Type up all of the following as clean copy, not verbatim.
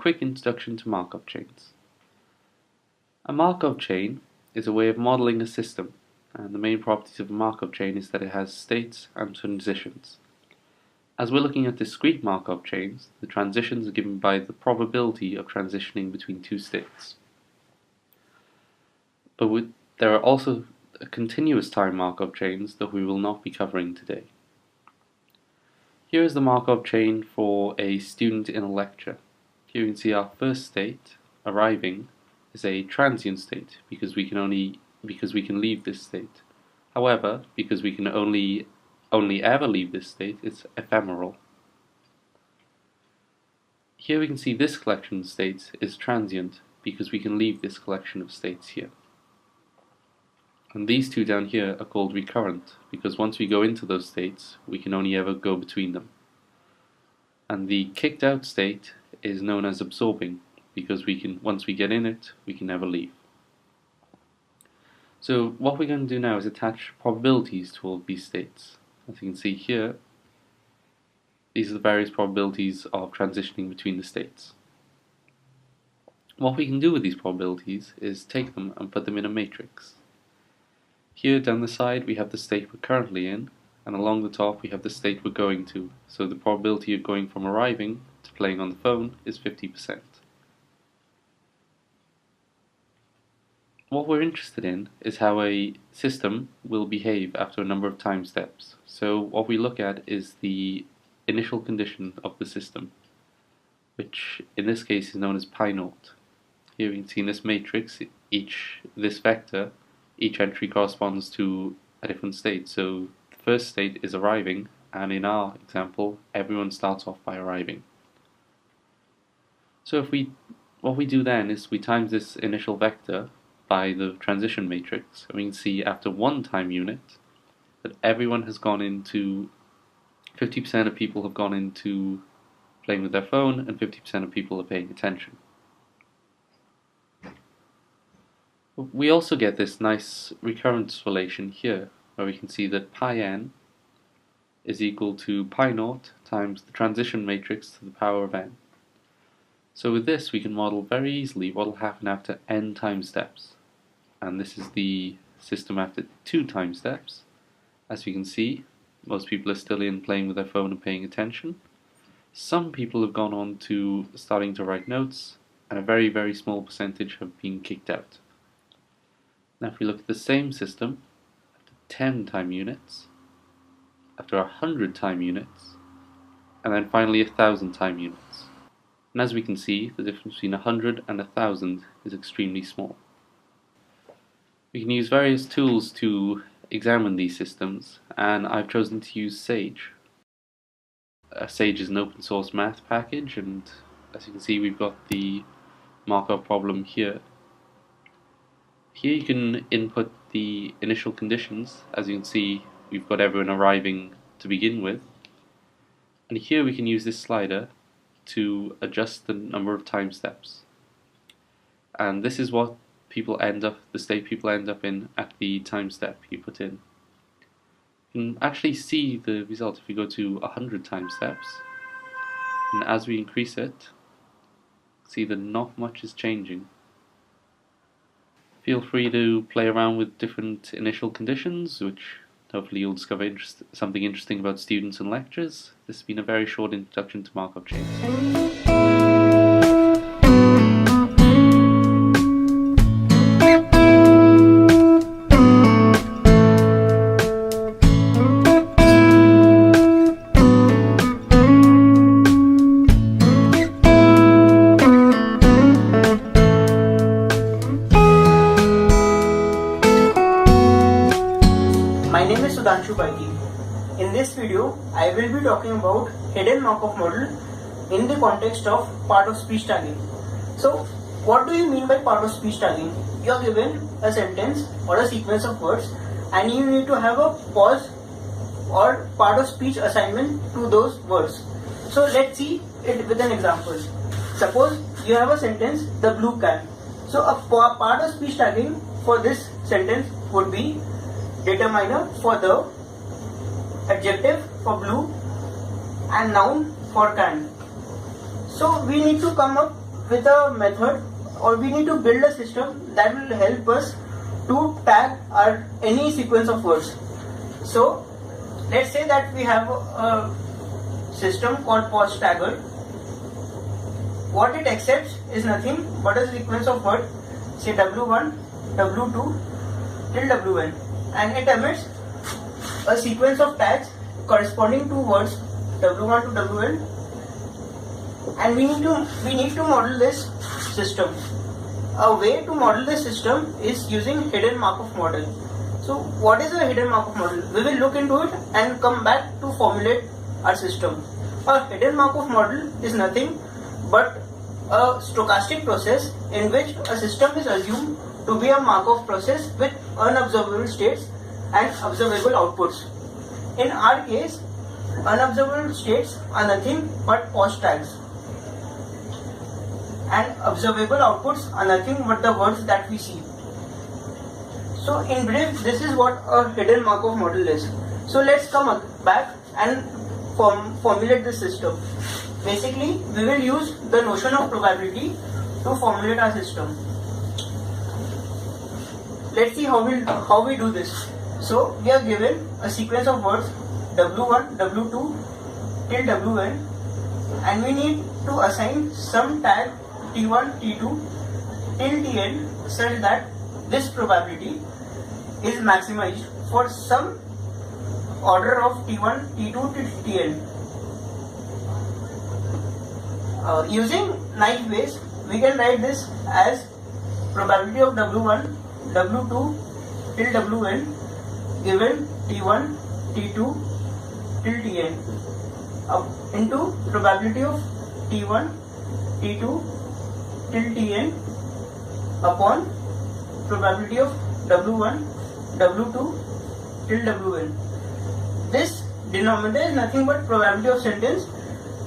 quick introduction to Markov chains. A Markov chain is a way of modeling a system, and the main properties of a Markov chain is that it has states and transitions. As we're looking at discrete Markov chains, the transitions are given by the probability of transitioning between two states. But there are also continuous time Markov chains that we will not be covering today. Here is the Markov chain for a student in a lecture. Here you can see our first state, arriving, is a transient state because we can leave this state. However, because we can only ever leave this state, it's ephemeral. Here we can see this collection of states is transient because we can leave this collection of states here. And these two down here are called recurrent because once we go into those states, we can only ever go between them. And the kicked out state is known as absorbing because once we get in it, we can never leave. So what we're going to do now is attach probabilities to all these states. As you can see here, these are the various probabilities of transitioning between the states. What we can do with these probabilities is take them and put them in a matrix. Here down the side we have the state we're currently in, and along the top we have the state we're going to. So the probability of going from arriving to playing on the phone is 50%. What we're interested in is how a system will behave after a number of time steps. So what we look at is the initial condition of the system, which in this case is known as pi naught. Here you can see in this matrix, this vector, each entry corresponds to a different state. So the first state is arriving, and in our example, everyone starts off by arriving. So what we do then is we times this initial vector by the transition matrix, and we can see after one time unit that everyone has gone into, 50% of people have gone into playing with their phone, and 50% of people are paying attention. We also get this nice recurrence relation here, where we can see that pi n is equal to pi naught times the transition matrix to the power of n. So with this we can model very easily what will happen after n time steps. And this is the system after 2 time steps. As you can see, most people are still in playing with their phone and paying attention. Some people have gone on to starting to write notes, and a very, very small percentage have been kicked out. Now if we look at the same system after 10 time units, after 100 time units, and then finally 1,000 time units. And as we can see, the difference between 100 and 1,000 is extremely small. We can use various tools to examine these systems, and I've chosen to use Sage. Sage is an open source math package, and as you can see we've got the Markov problem here. Here you can input the initial conditions. As you can see, we've got everyone arriving to begin with. And here we can use this slider to adjust the number of time steps. And this is what the state people end up in at the time step you put in. You can actually see the result if we go to 100 time steps. And as we increase it, see that not much is changing. Feel free to play around with different initial conditions, which hopefully you'll discover something interesting about students and lectures. This has been a very short introduction to Markov chains. My name is Sudhanshu Baiti. In this video, I will be talking about hidden Markov model in the context of part of speech tagging. So, what do you mean by part of speech tagging? You are given a sentence or a sequence of words, and you need to have a pause or part of speech assignment to those words. So, let's see it with an example. Suppose you have a sentence, the blue can. So, a part of speech tagging for this sentence would be determiner for the, adjective for blue, and noun for can. So we need to come up with a method, or we need to build a system that will help us to tag our any sequence of words. So let's say that we have a system called pos tagger. What it accepts is nothing but a sequence of words, say w1, w2 till wn, and it emits a sequence of tags corresponding to words w1 to wn, and we need to model this system. A way to model this system is using hidden Markov model. So what is a hidden Markov model? We will look into it and come back to formulate our system. A hidden Markov model is nothing but a stochastic process in which a system is assumed to be a Markov process with unobservable states and observable outputs. In our case, unobservable states are nothing but pos tags, and observable outputs are nothing but the words that we see. So in brief, this is what a hidden Markov model is. So let's come back and formulate the system. Basically, we will use the notion of probability to formulate our system. Let's see how we do this. So we are given a sequence of words w1, w2 till wn, and we need to assign some tag t1, t2 till tn such that this probability is maximized for some order of t1, t2 till tn. Using knife ways, we can write this as probability of w1, w2 till wn given t1, t2 till tn into probability of t1, t2 till tn upon probability of w1, w2 till wn. This denominator is nothing but probability of sentence,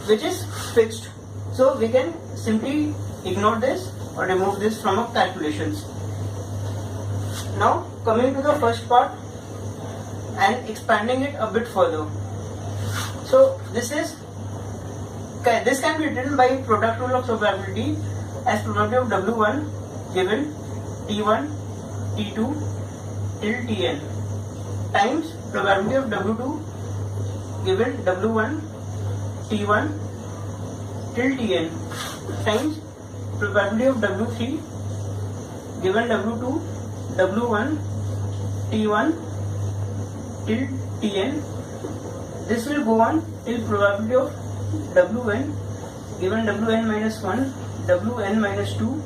which is fixed. So we can simply ignore this or remove this from our calculations. Now coming to the first part and expanding it a bit further. So this can be written by product rule of probability as probability of w1 given t1, t2 till tn times probability of w2 given w1, t1 till tn times probability of w3 given w2, w1, t1 till tn. This will go on till probability of wn given wn minus 1, wn minus 2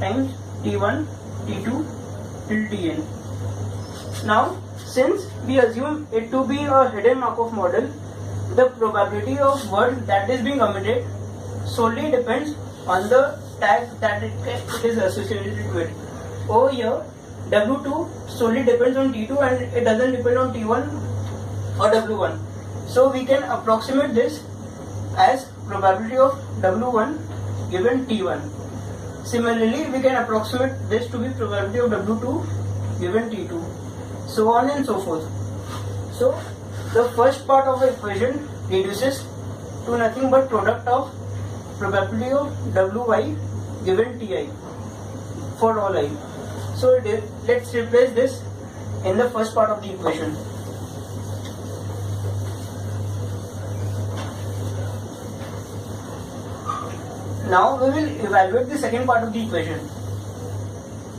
times t1, t2 till tn. Now, since we assume it to be a hidden Markov model, the probability of word that is being omitted solely depends on the tag that it is associated with. Over here, w2 solely depends on t2 and it doesn't depend on t1 or w1. So we can approximate this as probability of w1 given t1. Similarly, we can approximate this to be probability of w2 given t2, so on and so forth. So the first part of the equation reduces to nothing but product of probability of wy given ti for all I. So let's replace this in the first part of the equation. Now we will evaluate the second part of the equation,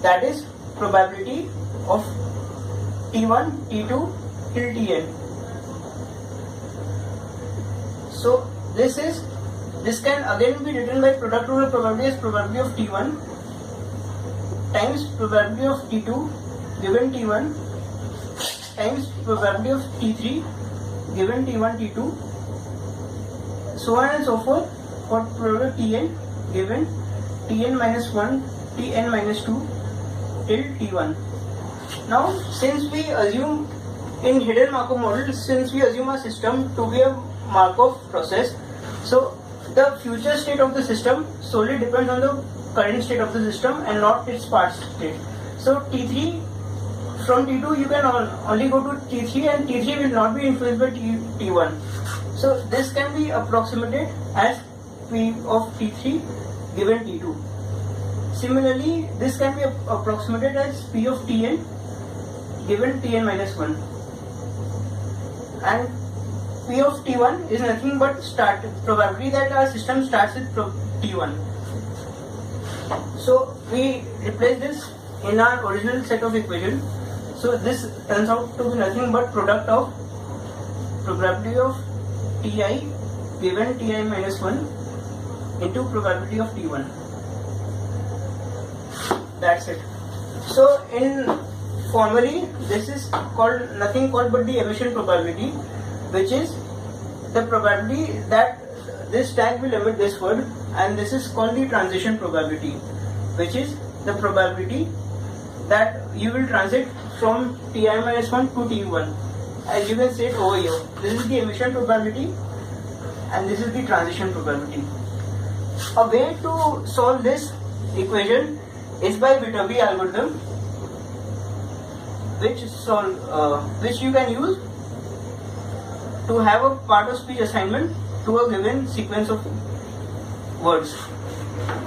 that is probability of t1, t2 till tn. So this can again be written by product rule of probability as probability of t1 times probability of t2 given t1 times probability of t3 given t1, t2, so on and so forth for probability tn given tn minus 1, tn minus 2 till t1. Now, since we assume in hidden Markov model, since we assume a system to be a Markov process, so the future state of the system solely depends on the current state of the system and not its past state. So T3 from T2 you can only go to T3 and T3 will not be influenced by T1. So this can be approximated as P of T3 given T2. Similarly, this can be approximated as P of Tn given Tn minus 1. And P of T1 is nothing but probability that our system starts with T1. So we replace this in our original set of equation. So this turns out to be nothing but product of probability of Ti given Ti minus 1 into probability of T1. That's it. So in formally this is called nothing called but the emission probability, which is the probability that this tag will emit this word, and this is called the transition probability, which is the probability that you will transit from Ti minus 1 to T1. As you can see it over here, this is the emission probability and this is the transition probability. A way to solve this equation is by Viterbi algorithm, which you can use to have a part of speech assignment to a given sequence of words.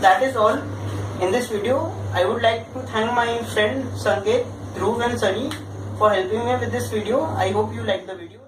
That is all in this video. I would like to thank my friend Sanket, Dhruv and Sunny for helping me with this video. I hope you like the video.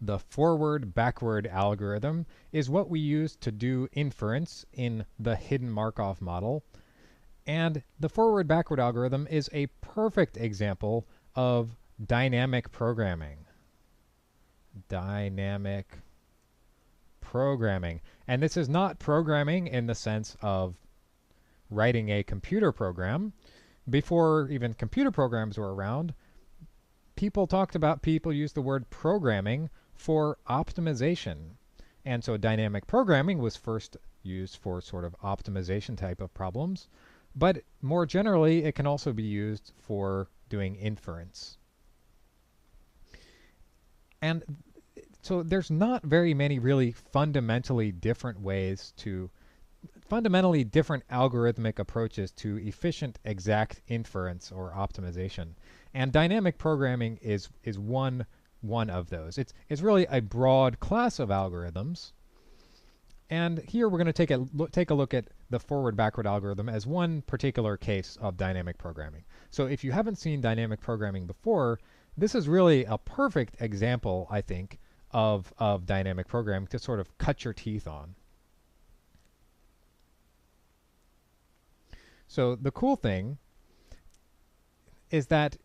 The forward-backward algorithm is what we use to do inference in the hidden Markov model. And the forward-backward algorithm is a perfect example of dynamic programming. Dynamic programming. And this is not programming in the sense of writing a computer program. Before even computer programs were around, people used the word programming for optimization. And so dynamic programming was first used for sort of optimization type of problems, but more generally it can also be used for doing inference. And so there's not very many really fundamentally different algorithmic approaches to efficient exact inference or optimization. And dynamic programming is one of those. It's really a broad class of algorithms. And here we're going to take a look at the forward-backward algorithm as one particular case of dynamic programming. So if you haven't seen dynamic programming before, this is really a perfect example, I think, of dynamic programming to sort of cut your teeth on. So the cool thing is that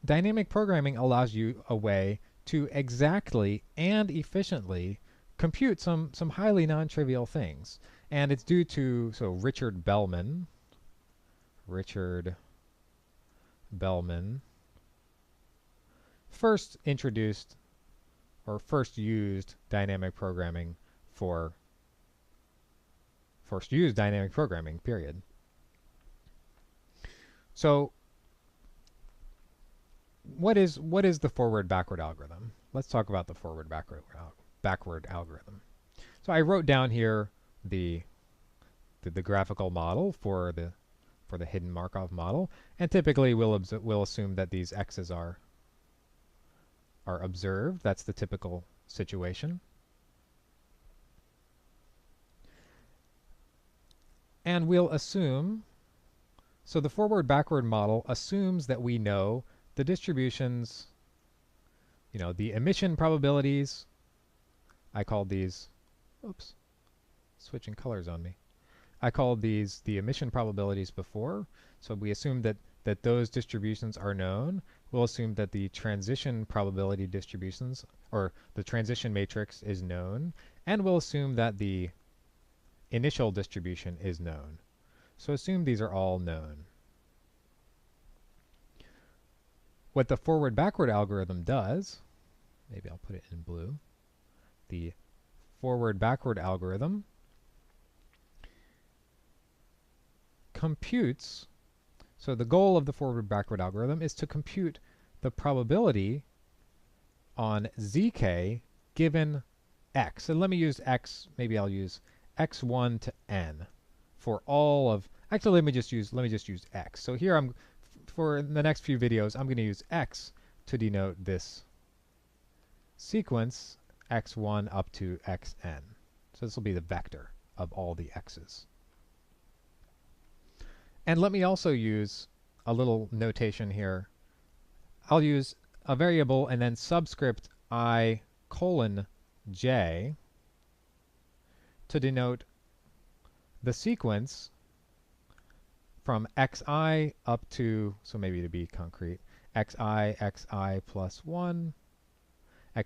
dynamic programming allows you a way to exactly and efficiently compute some highly non-trivial things. And it's due to Richard Bellman first used dynamic programming, period. So what is the forward-backward algorithm? Let's talk about the forward-backward algorithm. So I wrote down here the graphical model for the hidden Markov model, and typically we'll assume that these x's are observed. That's the typical situation. And we'll assume, so the forward-backward model assumes that we know the distributions, the emission probabilities. I called these, oops, switching colors on me. I called these the emission probabilities before. So we assume that those distributions are known. We'll assume that the transition probability distributions, or the transition matrix, is known. And we'll assume that the initial distribution is known. So assume these are all known. what the forward-backward algorithm does, maybe I'll put it in blue, the forward-backward algorithm computes, so the goal of the forward-backward algorithm is to compute the probability on zk given x. And let me use x, maybe I'll use x1 to n for all of, actually let me just use x. So here for the next few videos, I'm going to use x to denote this sequence x1 up to xn. So this will be the vector of all the x's. And let me also use a little notation here. I'll use a variable and then subscript I colon j to denote the sequence from xi up to, so maybe to be concrete, xi plus 1,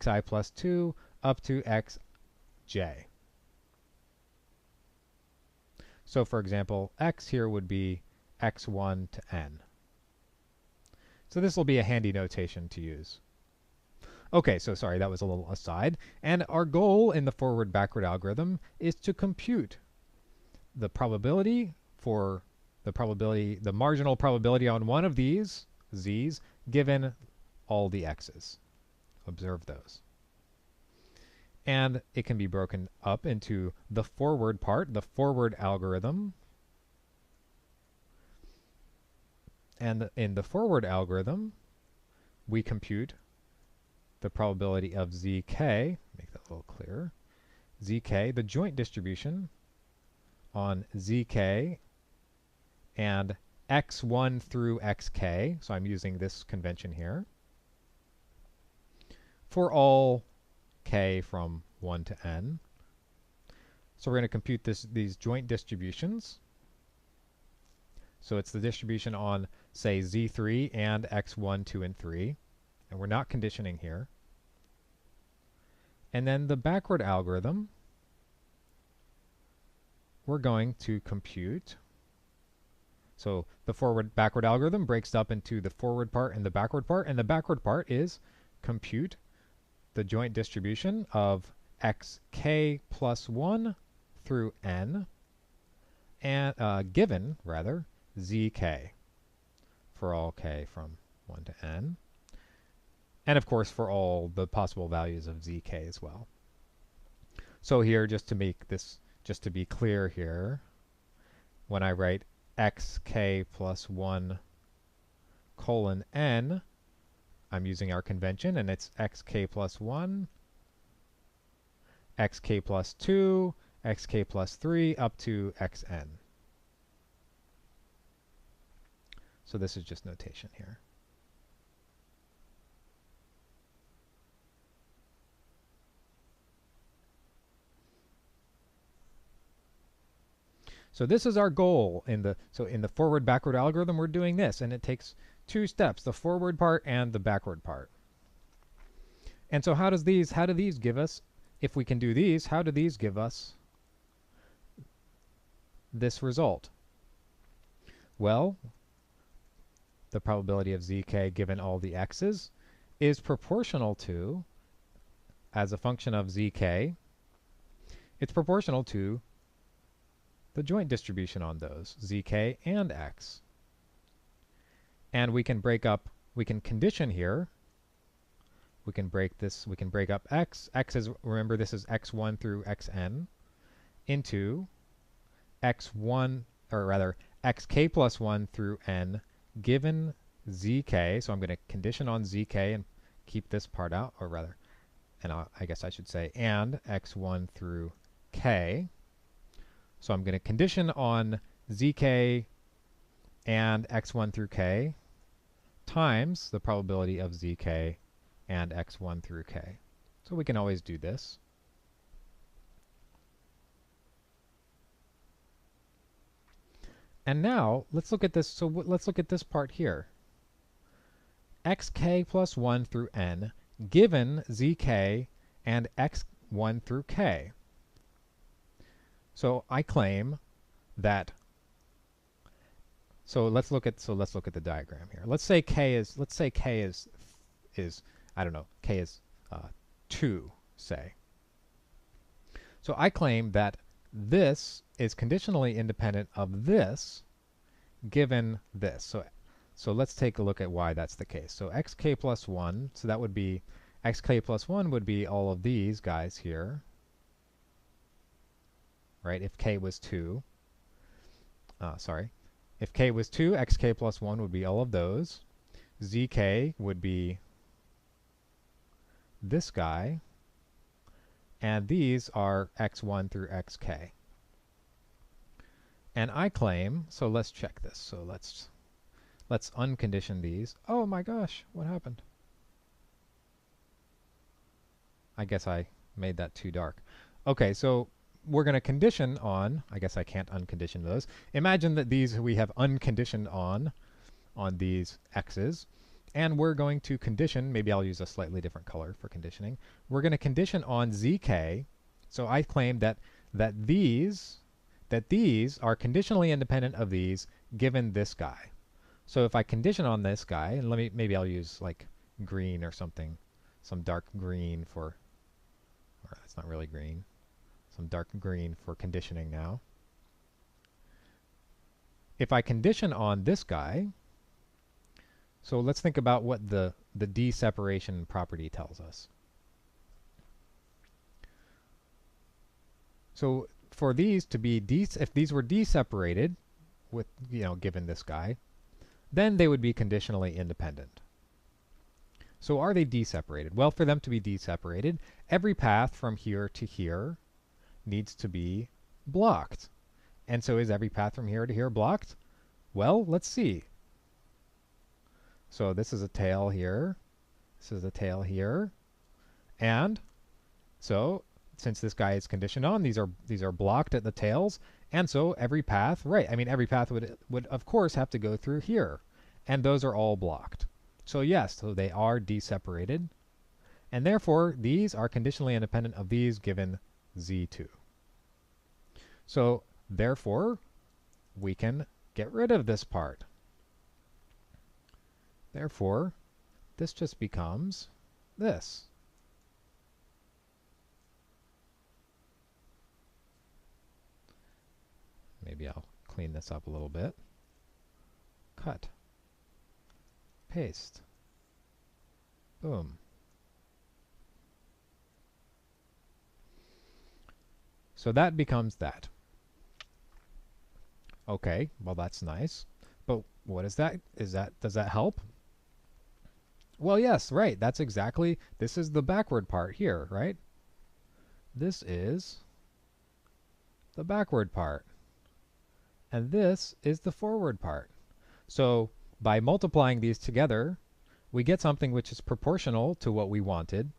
xi plus 2, up to xj. So for example, x here would be x1 to n. So this will be a handy notation to use. Okay, so sorry, that was a little aside. And our goal in the forward-backward algorithm is to compute the probability for the marginal probability on one of these z's given all the x's. Observe those. And it can be broken up into the forward part, the forward algorithm. And in the forward algorithm, we compute the probability of zk, make that a little clearer, zk, the joint distribution on zk and x1 through xk, so I'm using this convention here, for all k from 1 to n. So we're going to compute these joint distributions. So it's the distribution on, say, z3 and x1, 2, and 3. And we're not conditioning here. And then the backward algorithm, we're going to compute. So the forward-backward algorithm breaks up into the forward part and the backward part. And the backward part is compute the joint distribution of xk plus 1 through n, and given, rather, zk for all k from 1 to n. And of course for all the possible values of zk as well. So here, just to be clear here, when I write xk plus 1 colon n, I'm using our convention, and it's xk plus 1, xk plus 2, xk plus 3, up to xn. So this is just notation here. So this is our goal in the forward-backward algorithm. We're doing this, and it takes 2 steps: the forward part and the backward part. And so how do these give us, if we can do these, how do these give us this result? Well, the probability of zk given all the x's is proportional to, as a function of zk, it's proportional to the joint distribution on those, zk and x. And we can condition here. We can break up x. X is, remember, this is x1 through xn, into x1, or rather, xk plus 1 through n, given zk. So I'm going to condition on zk and keep this part out, or rather, I guess I should say, and x1 through k. So I'm going to condition on zk and x1 through k times the probability of zk and x1 through k. So we can always do this. And now let's look at this. So let's look at this part here. xk plus 1 through n given zk and x1 through k. So I claim that So let's look at the diagram here. Let's say k is I don't know, k is 2, say. So I claim that this is conditionally independent of this given this. So let's take a look at why that's the case. So xk plus 1, so that would be xk plus 1 would be all of these guys here, right? If k was 2, if k was 2, xk plus 1 would be all of those. Zk would be this guy, and these are x1 through xk. And I claim, so let's check this. So let's uncondition these. Oh my gosh, what happened? I guess I made that too dark. Okay, so we're going to condition on, I guess I can't uncondition those. Imagine that these we have unconditioned on these x's, and we're going to condition, maybe I'll use a slightly different color for conditioning. We're going to condition on zk. So I claim that these are conditionally independent of these given this guy. So if I condition on this guy, and maybe I'll use like green or something, some dark green for, or it's not really green, some dark green for conditioning now. If I condition on this guy, so let's think about what the d-separation property tells us. So for these to be if these were d-separated with, given this guy, then they would be conditionally independent. So are they d-separated? Well, for them to be d-separated, every path from here to here needs to be blocked. And so is every path from here to here blocked? Well, let's see. So this is a tail here. This is a tail here. And so since this guy is conditioned on, these are blocked at the tails, and so every path, right, I mean every path would of course have to go through here, and those are all blocked. So yes, so they are d-separated, and therefore these are conditionally independent of these given z2. So therefore we can get rid of this part. Therefore this just becomes this. Maybe I'll clean this up a little bit. Cut. Paste. Boom. So that becomes that. Okay, well that's nice. But what is that? Does that help? Well, yes, right. That's exactly, this is the backward part here, right? This is the backward part. And this is the forward part. So by multiplying these together, we get something which is proportional to what we wanted.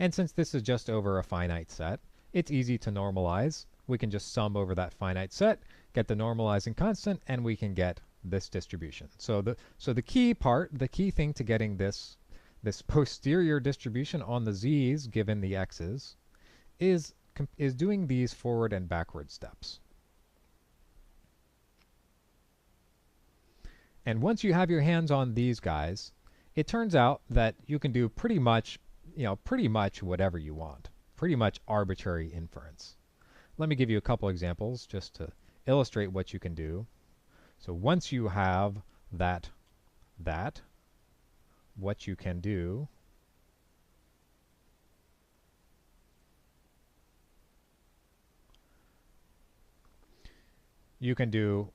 And since this is just over a finite set, it's easy to normalize. We can just sum over that finite set, get the normalizing constant, and we can get this distribution. So the key thing to getting this posterior distribution on the z's given the x's is doing these forward and backward steps. And once you have your hands on these guys, it turns out that you can do pretty much whatever you want. Pretty much arbitrary inference. Let me give you a couple examples just to illustrate what you can do. So once you have that, what you can do you can do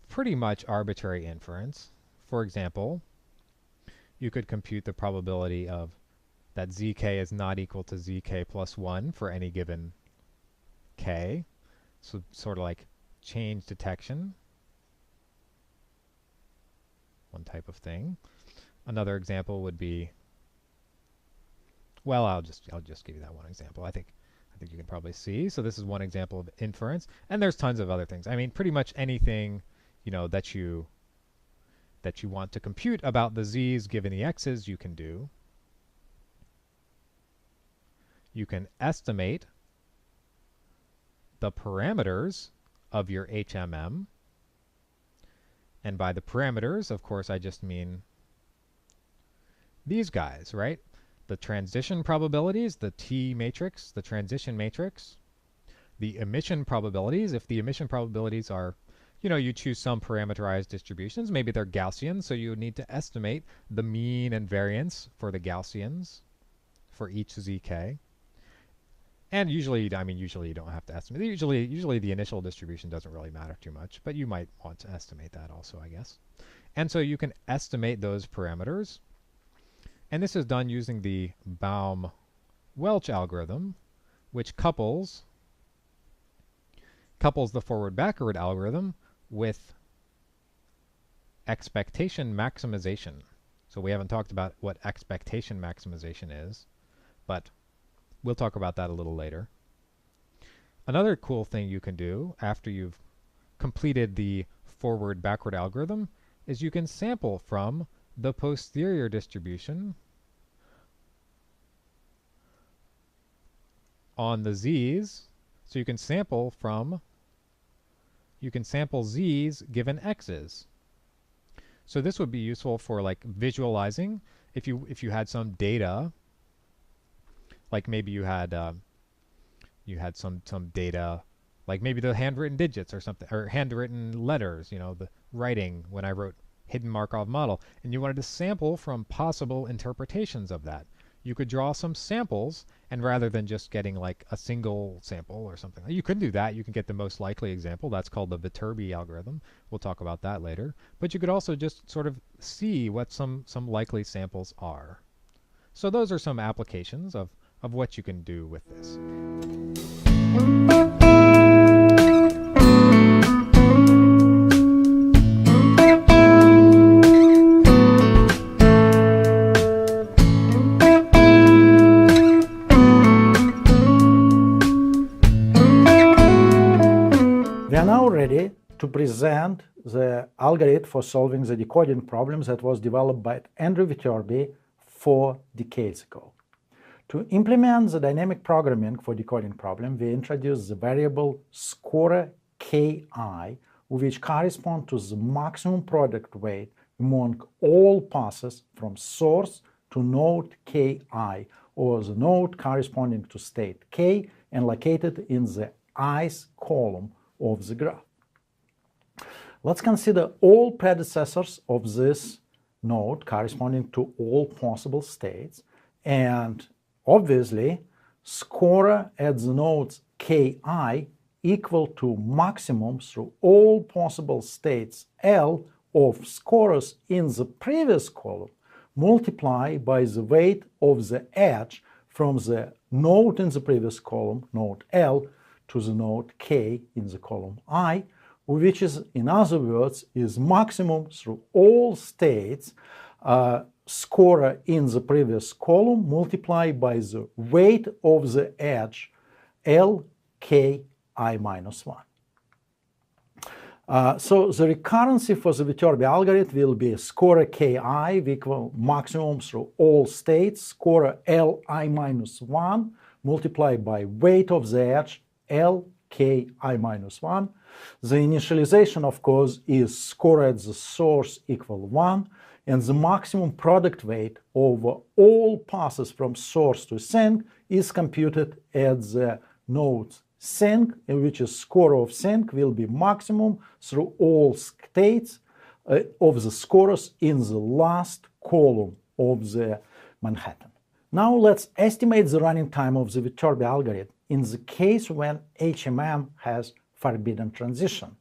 pretty much arbitrary inference. For example, you could compute the probability of that zk is not equal to zk plus 1 for any given k. So sort of like change detection. One type of thing. Another example would be, well, I'll just give you that one example. I think you can probably see. So this is one example of inference, and there's tons of other things. I mean, pretty much anything, that you want to compute about the z's given the x's, you can do. You can estimate the parameters of your HMM, And by the parameters, of course, I just mean these guys, right? The transition probabilities, the T matrix, the transition matrix, the emission probabilities. If the emission probabilities are, you choose some parameterized distributions, maybe they're Gaussian, so you would need to estimate the mean and variance for the Gaussians for each zk. And usually you don't have to estimate. Usually the initial distribution doesn't really matter too much, but you might want to estimate that also, I guess. And so you can estimate those parameters. And this is done using the Baum-Welch algorithm, which couples the forward-backward algorithm with expectation maximization. So we haven't talked about what expectation maximization is, but we'll talk about that a little later. Another cool thing you can do after you've completed the forward-backward algorithm is you can sample from the posterior distribution on the z's. So you can sample z's given x's. So this would be useful for like visualizing if you had some data, like maybe you had some data, like maybe the handwritten digits or something, or handwritten letters, the writing when I wrote hidden Markov model, and you wanted to sample from possible interpretations of that. You could draw some samples, and rather than just getting like a single sample or something, you could do that. You can get the most likely example. That's called the Viterbi algorithm. We'll talk about that later. But you could also just sort of see what some likely samples are. So those are some applications of what you can do with this. We are now ready to present the algorithm for solving the decoding problem that was developed by Andrew Viterbi 4 decades ago. To implement the dynamic programming for decoding problem, we introduced the variable scorer ki, which corresponds to the maximum product weight among all passes from source to node ki, or the node corresponding to state k and located in the ith column of the graph. Let's consider all predecessors of this node corresponding to all possible states, and obviously scorer at the nodes ki equal to maximum through all possible states L of scorers in the previous column multiplied by the weight of the edge from the node in the previous column, node L, to the node k in the column I, which is, in other words, is maximum through all states scorer in the previous column multiplied by the weight of the edge L k I minus 1. So the recurrency for the Viterbi algorithm will be scorer ki equal maximum through all states, scorer L I minus 1 multiplied by weight of the edge L k I minus 1. The initialization, of course, is scorer at the source equal 1, and the maximum product weight over all passes from source to sink is computed at the nodes sink, in which a scorer of sink will be maximum through all states of the scorers in the last column of the Manhattan. Now let's estimate the running time of the Viterbi algorithm in the case when HMM has forbidden transition.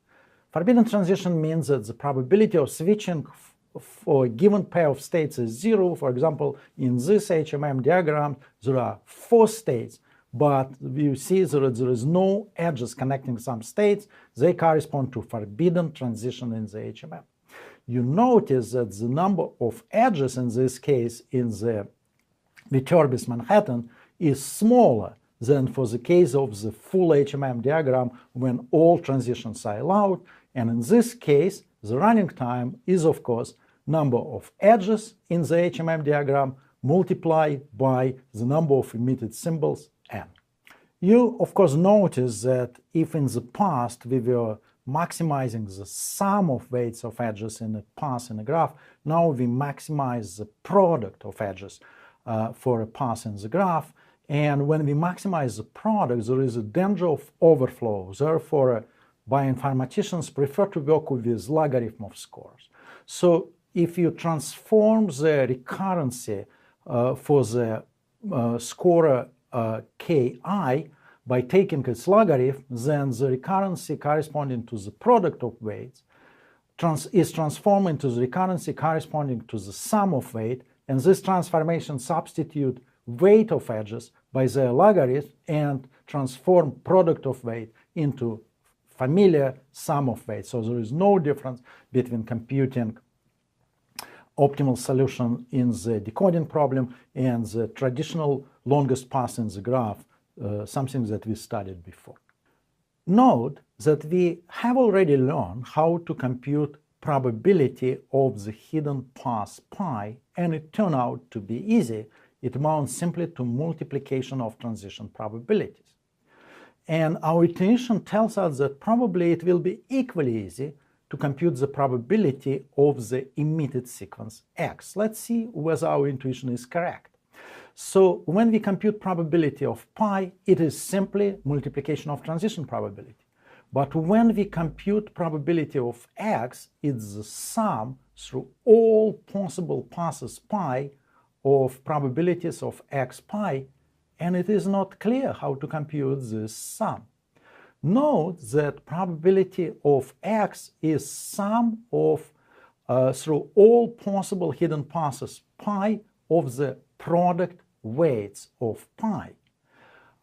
Forbidden transition means that the probability of switching for a given pair of states is 0. For example, in this HMM diagram, there are 4 states, but you see that there is no edges connecting some states. They correspond to forbidden transition in the HMM. You notice that the number of edges in this case in the Viterbi's Manhattan is smaller than for the case of the full HMM diagram when all transitions are allowed, and in this case the running time is, of course, number of edges in the HMM diagram multiplied by the number of emitted symbols n. You, of course, notice that if in the past we were maximizing the sum of weights of edges in a path in a graph. Now we maximize the product of edges for a path in the graph. And when we maximize the product, there is a danger of overflow. Therefore, bioinformaticians prefer to work with logarithm of scores. So if you transform the recurrency for the scorer ki by taking its logarithm, then the recurrency corresponding to the product of weights is transformed into the recurrency corresponding to the sum of weight, and this transformation substitute weight of edges by their logarithm and transform product of weight into familiar sum of weight. So there is no difference between computing optimal solution in the decoding problem and the traditional longest path in the graph, something that we studied before. Note that we have already learned how to compute probability of the hidden path pi, and it turned out to be easy. It amounts simply to multiplication of transition probabilities. And our intuition tells us that probably it will be equally easy to compute the probability of the emitted sequence x. Let's see whether our intuition is correct. So when we compute probability of pi, it is simply multiplication of transition probability. But when we compute probability of x, it's the sum through all possible passes pi of probabilities of x pi, and it is not clear how to compute this sum. Note that probability of x is sum of through all possible hidden passes pi of the product weights of pi.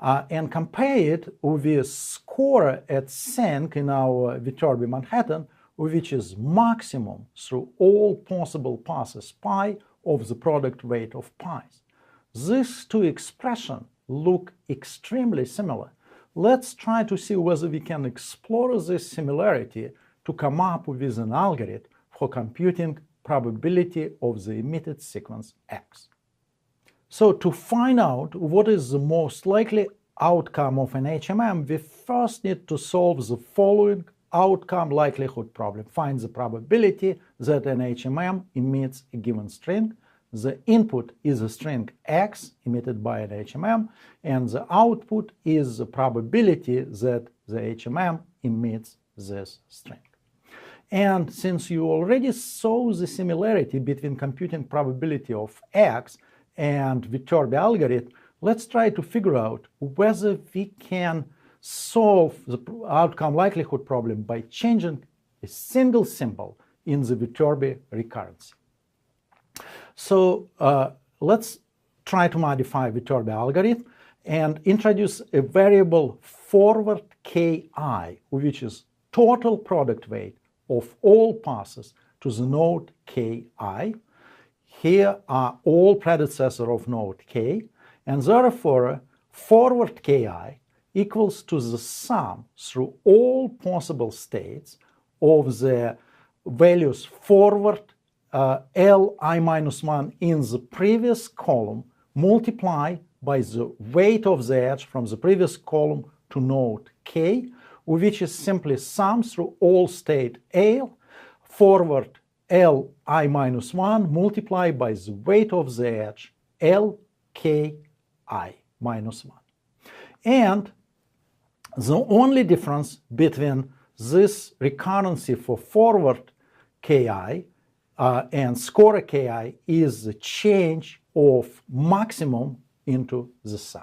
And compare it with the score at sync in our Viterbi Manhattan, which is maximum through all possible passes pi of the product weight of pi's. These two expressions look extremely similar. Let's try to see whether we can explore this similarity to come up with an algorithm for computing probability of the emitted sequence x. So to find out what is the most likely outcome of an HMM, we first need to solve the following outcome likelihood problem. Find the probability that an HMM emits a given string. The input is a string x emitted by an HMM, and the output is the probability that the HMM emits this string. And since you already saw the similarity between computing probability of x and Viterbi algorithm, let's try to figure out whether we can solve the outcome likelihood problem by changing a single symbol in the Viterbi recurrency. So let's try to modify Viterbi algorithm and introduce a variable forward ki, which is total product weight of all passes to the node ki. Here are all predecessors of node k, and therefore forward ki equals to the sum through all possible states of the values forward li-1 in the previous column multiplied by the weight of the edge from the previous column to node k, which is simply sum through all state al forward li-1 multiplied by the weight of the edge lki minus 1. And the only difference between this recurrency for forward ki and scorer ki is the change of maximum into the sum.